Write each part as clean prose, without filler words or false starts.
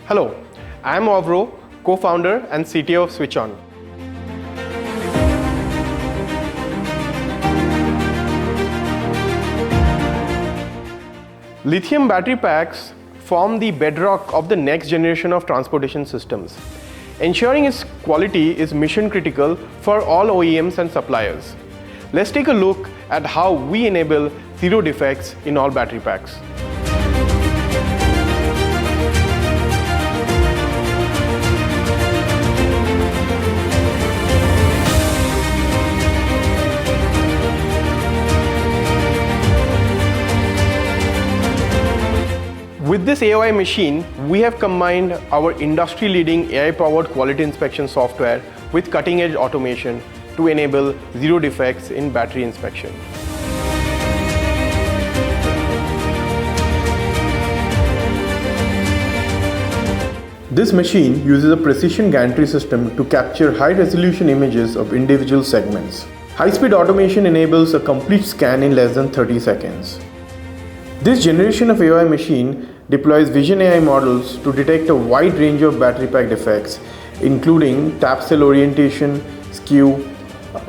Hello, I am Avro, co-founder and CTO of SwitchOn. Lithium battery packs form the bedrock of the next generation of transportation systems. Ensuring its quality is mission critical for all OEMs and suppliers. Let's take a look at how we enable zero defects in all battery packs. With this AOI machine, we have combined our industry-leading AI-powered quality inspection software with cutting-edge automation to enable zero defects in battery inspection. This machine uses a precision gantry system to capture high-resolution images of individual segments. High-speed automation enables a complete scan in less than 30 seconds. This generation of AOI machine deploys vision AI models to detect a wide range of battery pack defects, including tapsel orientation, skew,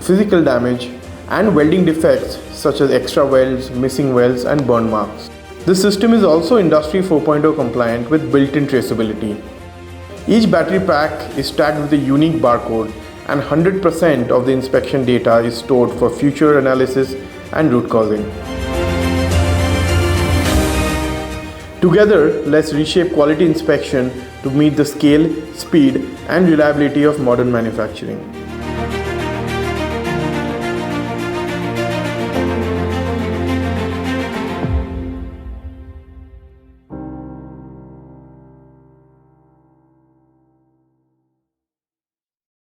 physical damage, and welding defects such as extra welds, missing welds, and burn marks. The system is also Industry 4.0 compliant with built-in traceability. Each battery pack is tagged with a unique barcode, and 100% of the inspection data is stored for future analysis and root causing. Together, let's reshape quality inspection to meet the scale, speed, and reliability of modern manufacturing.